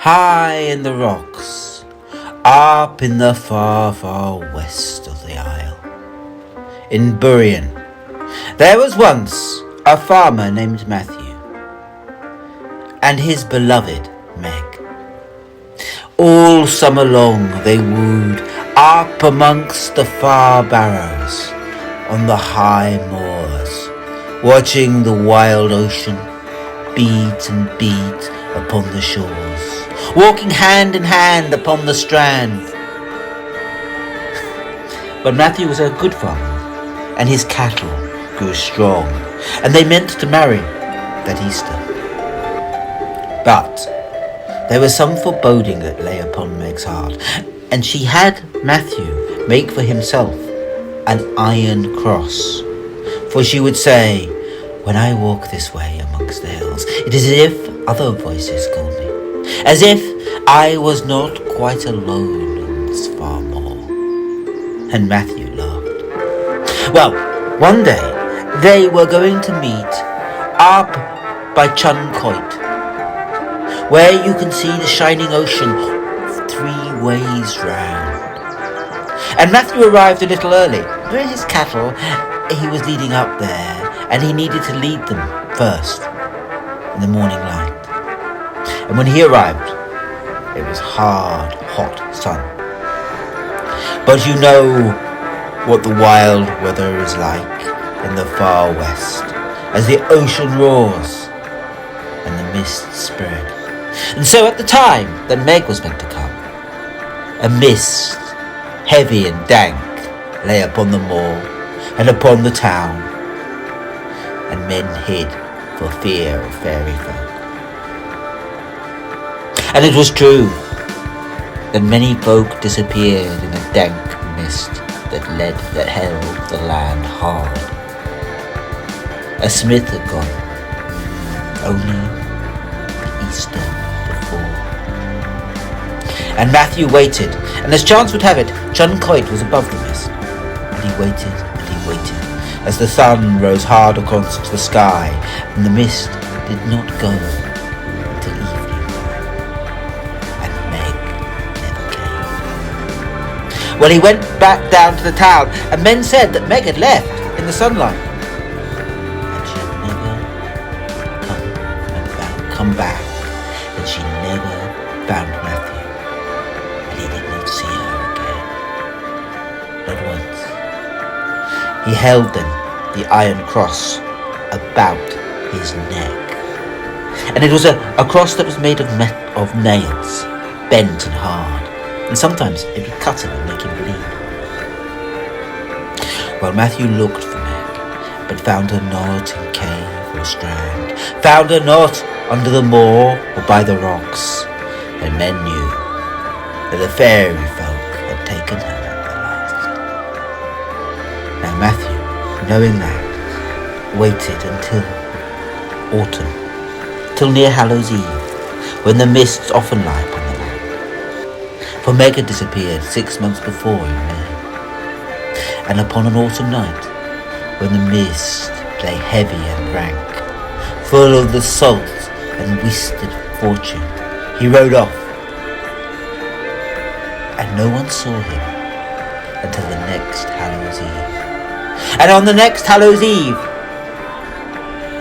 high in the rocks, up in the far, far west of the isle. In Burien, there was once a farmer named Matthew, and his beloved Meg. All summer long they wooed up amongst the far barrows on the high moors, watching the wild ocean beat and beat upon the shores, walking hand in hand upon the strand. But Matthew was a good farmer, and his cattle grew strong, and they meant to marry that Easter. But there was some foreboding that lay upon Meg's heart, and she had Matthew make for himself an iron cross. For she would say, "When I walk this way amongst the hills, it is as if other voices called me, as if I was not quite alone in this far moor." And Matthew laughed. Well, one day they were going to meet up by Chuncoit, where you can see the shining ocean 3 ways round. And Matthew arrived a little early. With his cattle, he was leading up there, and he needed to lead them first in the morning light. And when he arrived, it was hard, hot sun. But you know what the wild weather is like in the far west, as the ocean roars and the mists spread. And so at the time that Meg was meant to come, a mist, heavy and dank, lay upon the moor and upon the town, and men hid for fear of fairy folk. And it was true that many folk disappeared in a dank mist that held the land hard. A smith had gone, only the Easter before. And Matthew waited, and as chance would have it, Chuncoit was above the mist. And he waited, as the sun rose hard across the sky, and the mist did not go until evening, and Meg never came. Well, he went back down to the town, and men said that Meg had left in the sunlight, and she had never come back, and she never found Matthew, and he did not see her again, not once. He held then the iron cross about his neck, and it was a cross that was made of nails, bent and hard, and sometimes it would cut him and make him bleed. Well, Matthew looked for Meg, but found her not in cave or strand, found her not under the moor or by the rocks, and men knew that the fairy folk had taken her at the last. Now Matthew, knowing that, waited until autumn, till near Hallows Eve, when the mists often lie upon the land. For Meg had disappeared 6 months before in May, and upon an autumn night, when the mist lay heavy and rank, full of the salt and wasted fortune, he rode off, and no one saw him until the next Hallows Eve. And on the next Hallows Eve,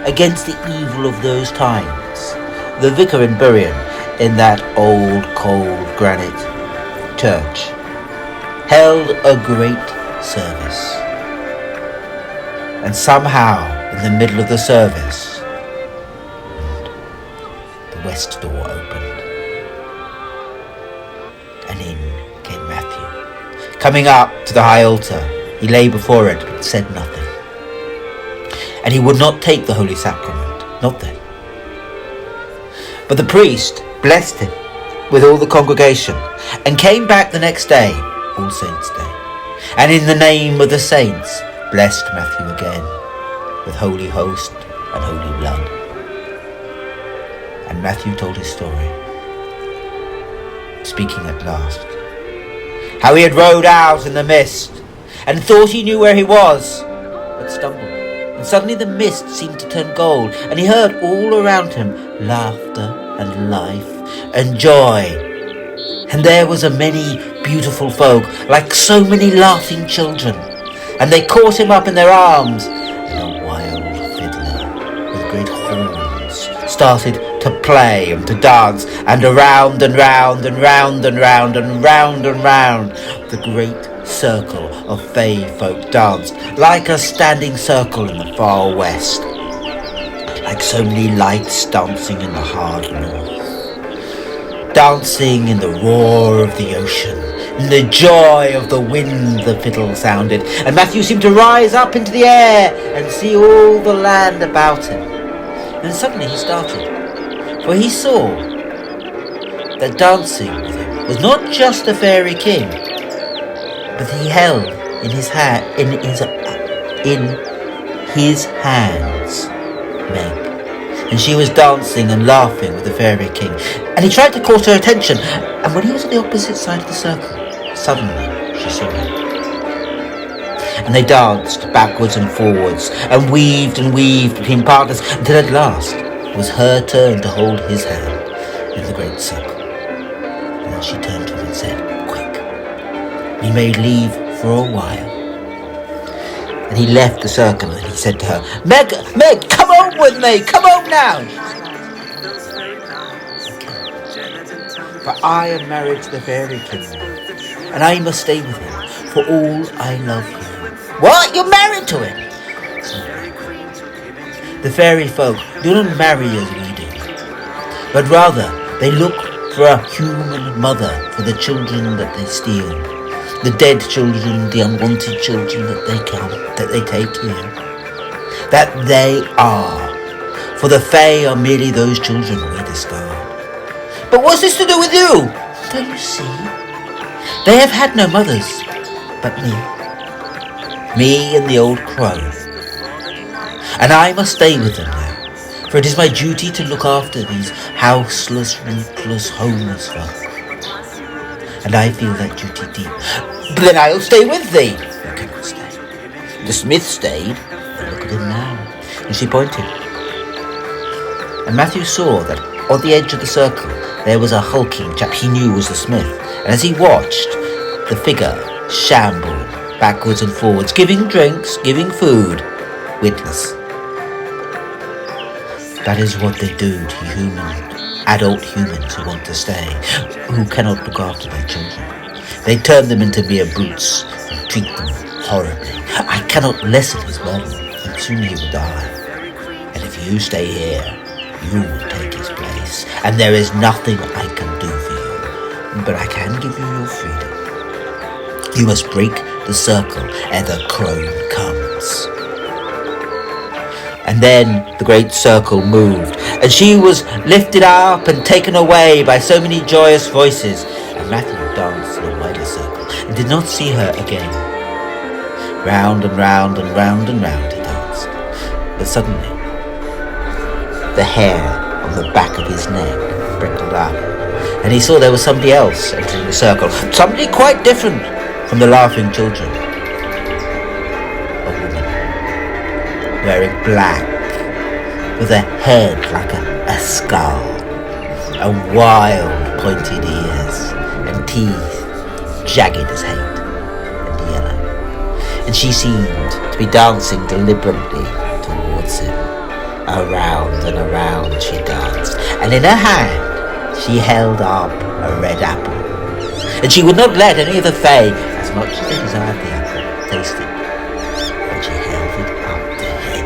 against the evil of those times, the vicar in Burien, in that old cold granite church, held a great service. And somehow, in the middle of the service, the west door opened, and in came Matthew. Coming up to the high altar, he lay before it, but said nothing. And he would not take the Holy Sacrament, not then. But the priest blessed him with all the congregation, and came back the next day, All Saints' Day, and in the name of the saints blessed Matthew again with holy host and holy blood. And Matthew told his story, speaking at last, how he had rode out in the mist and thought he knew where he was, but stumbled, and suddenly the mist seemed to turn gold, and he heard all around him laughter and life and joy. And there was a many beautiful folk, like so many laughing children, and they caught him up in their arms, and a wild fiddler with great horns started to play and to dance, and around and round and round and round and round and round the great circle of Fey folk danced, like a standing circle in the far west, like so many lights dancing in the hard north, dancing in the roar of the ocean, in the joy of the wind the fiddle sounded, and Matthew seemed to rise up into the air and see all the land about him. Then suddenly he started, for he saw that dancing with him was not just the fairy king, but he held in his hands Meg, and she was dancing and laughing with the fairy king, and he tried to call her attention, and when he was on the opposite side of the circle, suddenly she saw him. And they danced backwards and forwards, and weaved between partners, until at last it was her turn to hold his hand in the great circle. And then she turned to him and said, "Quick, we may leave for a while." And he left the circle, and he said to her, Meg, come home with me, come home now." Okay. For I am married to the fairy king now, and I must stay with him, for all I love you. What? You're married to him? The fairy folk do not marry as we do, but rather they look for a human mother for the children that they steal, the dead children, the unwanted children that they take here. That they are, for the Fae are merely those children we discard. But what's this to do with you? Don't you see? They have had no mothers but me and the old crow. And I must stay with them now, for it is my duty to look after these houseless, rootless, homeless folk. And I feel that duty deep. But then I'll stay with thee. You cannot stay. The smith stayed, and look at him now. And she pointed. And Matthew saw that on the edge of the circle there was a hulking chap he knew was the smith. And as he watched, the figure shambled backwards and forwards, giving drinks, giving food, witness. That is what they do to adult humans who want to stay, who cannot look after their children. They turn them into mere brutes and treat them horribly. I cannot lessen his burden, and soon he will die. And if you stay here, you will take his place, and there is nothing I can do for you, but I can give you your freedom. You must break the circle ere the crone comes. And then the great circle moved, and she was lifted up and taken away by so many joyous voices, and Matthew danced in a wider circle and did not see her again. Round and round and round and round he danced, but suddenly the hair on the back of his neck prickled up, and he saw there was somebody else entering the circle, somebody quite different from the laughing children. A woman, wearing black, with a head like a skull, and wild pointed ears, and teeth jagged as hate, and yellow. And she seemed to be dancing deliberately towards him. Around and around she danced, and in her hand she held up a red apple. And she would not let any of the Fae, as much as they desired the apple, taste it. But she held it up to him.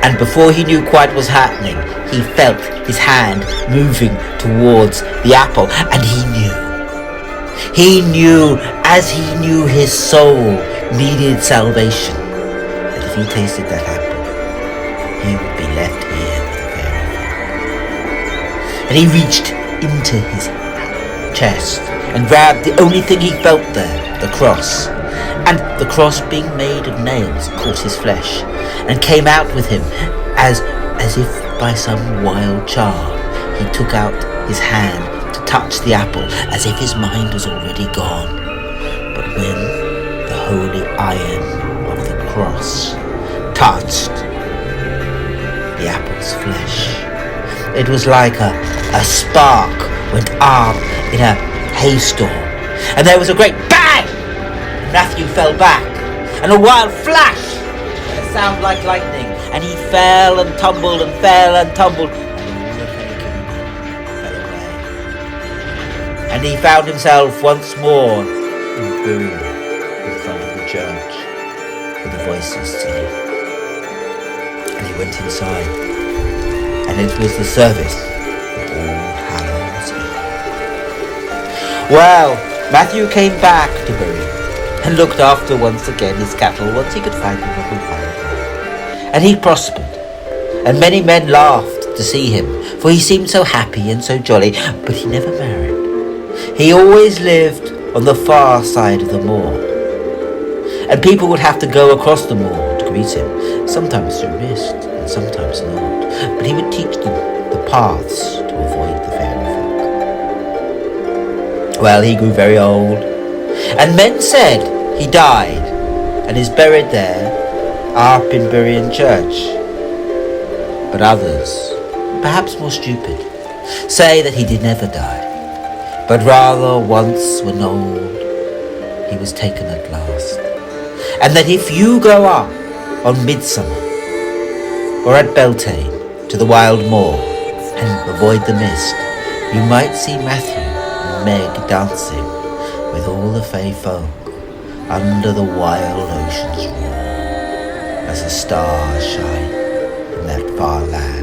And before he knew quite what was happening, he felt his hand moving towards the apple, and he knew. He knew, as he knew his soul needed salvation, that if he tasted that apple, he would be left here with the fairy folk. And he reached into his chest and grabbed the only thing he felt there, the cross. And the cross, being made of nails, caught his flesh and came out with him as if by some wild charm. He took out his hand to touch the apple, as if his mind was already gone. But when the holy iron of the cross touched the apple's flesh, It was like a spark went up in a haystorm, and there was a great bang, and Matthew fell back, and a wild flash, and a sound like lightning, and he fell and tumbled and fell and tumbled, and all the Fey Kingdom fell away. And he found himself once more in burial in front of the church with the voices singing. And he went inside, and it was the service of All Hallows Eve. Well, Matthew came back to Bury and looked after once again his cattle once he could find them on the wild moor. And he prospered, and many men laughed to see him, for he seemed so happy and so jolly, but he never married. He always lived on the far side of the moor, and people would have to go across the moor to greet him, sometimes through mist and sometimes not, but he would teach them the paths to avoid the fairy folk. Well, he grew very old, and men said he died and is buried there up in Burien Church. But others, perhaps more stupid, say that he did never die, but rather once when old he was taken at last, and that if you go up on Midsummer or at Beltane to the wild moor and avoid the mist, you might see Matthew and Meg dancing with all the Fey folk under the wild ocean's roar as the stars shine in that far land.